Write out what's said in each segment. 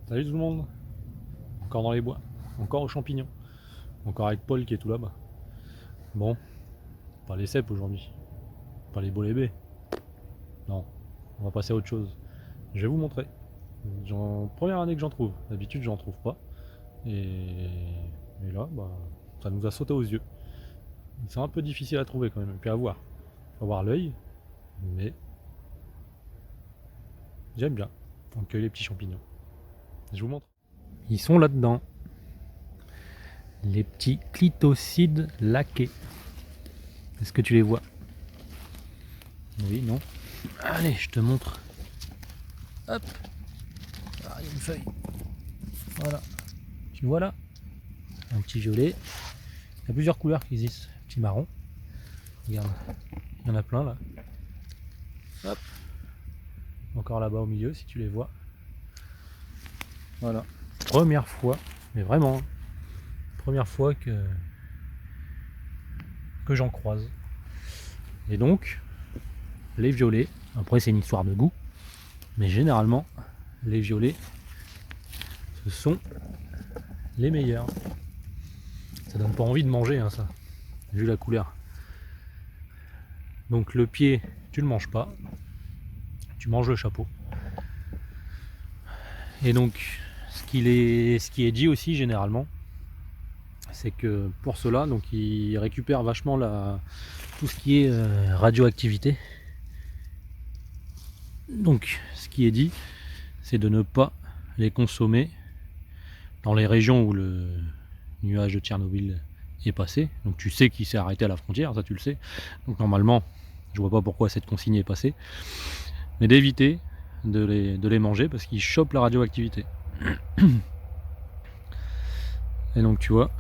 Salut tout le monde. Encore dans les bois, encore aux champignons, encore avec Paul qui est tout là-bas. Bon, pas les cèpes aujourd'hui, pas les bolébés. Non, on va passer à autre chose. Je vais vous montrer. Première année que j'en trouve. D'habitude j'en trouve pas. Et là, bah, ça nous a sauté aux yeux. C'est un peu difficile à trouver quand même, et puis à voir. Faut avoir l'œil, mais j'aime bien. On cueille les petits champignons. Je vous montre. Ils sont là-dedans. Les petits clitocides laqués. Est-ce que tu les vois? Oui, non. Allez, je te montre. Hop. Ah, il y a une feuille. Voilà. Tu vois là? Un petit violet. Il y a plusieurs couleurs qui existent. Un petit marron. Regarde. Il y en a plein là. Hop. Encore là-bas au milieu si tu les vois. Voilà. Première fois, mais vraiment, première fois que j'en croise. Et donc, les violets, après c'est une histoire de goût, mais généralement, les violets, ce sont les meilleurs. Ça donne pas envie de manger, hein, ça, vu la couleur. Donc le pied, tu le manges pas, tu manges le chapeau. Et donc, ce qui est dit aussi généralement, c'est que pour cela, donc ils récupèrent vachement tout ce qui est radioactivité. Donc, ce qui est dit, c'est de ne pas les consommer dans les régions où le nuage de Tchernobyl est passé. Donc tu sais qu'il s'est arrêté à la frontière, ça tu le sais. Donc normalement, je vois pas pourquoi cette consigne est passée. Mais d'éviter de les manger parce qu'ils chopent la radioactivité. Et donc tu vois,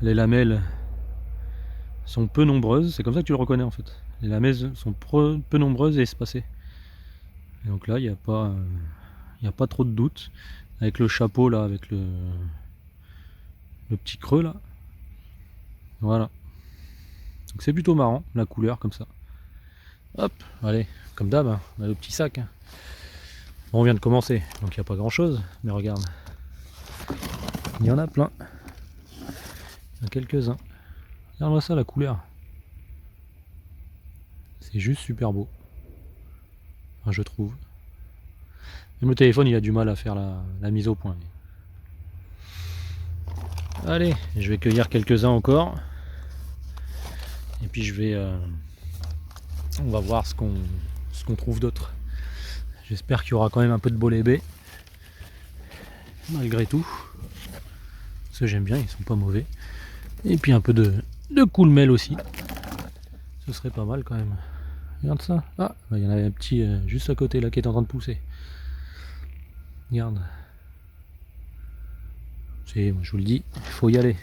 les lamelles sont peu nombreuses, c'est comme ça que tu le reconnais en fait. Les lamelles sont peu nombreuses et espacées. Et donc là, il n'y a pas trop de doute. Avec le chapeau là, avec le petit creux là. Voilà. Donc c'est plutôt marrant, la couleur comme ça. Hop, allez, comme d'hab, hein, on a le petit sac. Hein. Bon, on vient de commencer, donc il n'y a pas grand chose, mais regarde. Il y en a plein. Il y en a quelques-uns. Regarde-moi ça, la couleur. C'est juste super beau. Enfin, je trouve. Même le téléphone, il a du mal à faire la mise au point. Allez, je vais cueillir quelques-uns encore. Et puis on va voir ce qu'on trouve d'autre. J'espère qu'il y aura quand même un peu de bolébé. Malgré tout. Parce que j'aime bien, ils sont pas mauvais. Et puis un peu de coolmel aussi. Ce serait pas mal quand même. Regarde ça. Ah, il y en avait un petit juste à côté là qui est en train de pousser. Regarde. Moi je vous le dis, il faut y aller.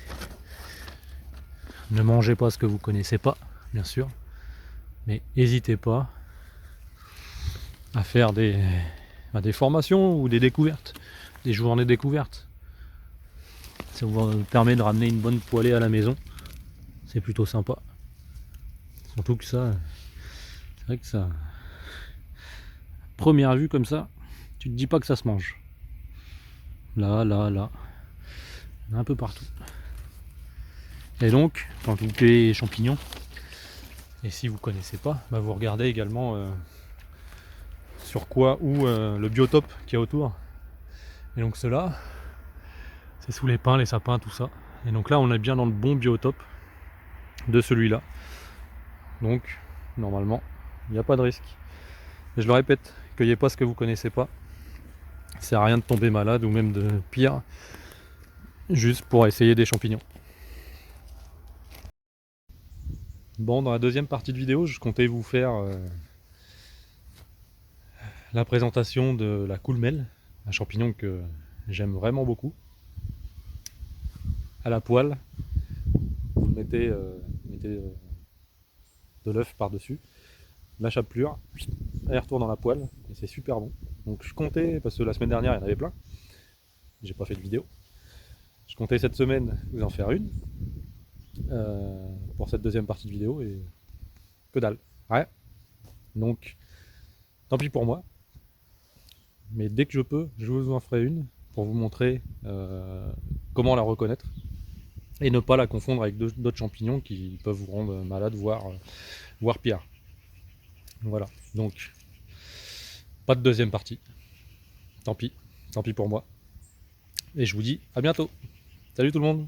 Ne mangez pas ce que vous connaissez pas, bien sûr. Mais n'hésitez pas à faire des formations ou des découvertes. Des journées découvertes. Ça vous permet de ramener une bonne poêlée à la maison. C'est plutôt sympa. Surtout que ça, c'est vrai que ça, première vue comme ça, tu te dis pas que ça se mange. Là, là, là. Il y en a un peu partout. Et donc, quand vous cueillez les champignons, et si vous connaissez pas, bah vous regardez également sur quoi ou le biotope qu'il y a autour. Et donc cela, c'est sous les pins, les sapins, tout ça. Et donc là, on est bien dans le bon biotope de celui-là. Donc, normalement, il n'y a pas de risque. Et je le répète, cueillez pas ce que vous connaissez pas. Ça sert à rien de tomber malade ou même de pire, juste pour essayer des champignons. Bon, dans la deuxième partie de vidéo, je comptais vous faire la présentation de la coolmel, un champignon que j'aime vraiment beaucoup. À la poêle, vous mettez de l'œuf par-dessus, la chapelure, elle retourne dans la poêle, et c'est super bon. Donc je comptais, parce que la semaine dernière il y en avait plein, j'ai pas fait de vidéo, je comptais cette semaine vous en faire une, pour cette deuxième partie de vidéo, et que dalle. Ouais, donc tant pis pour moi, mais dès que je peux, je vous en ferai une pour vous montrer comment la reconnaître et ne pas la confondre avec d'autres champignons qui peuvent vous rendre malade, voire pire. Voilà, donc pas de deuxième partie. Tant pis pour moi. Et je vous dis à bientôt. Salut tout le monde.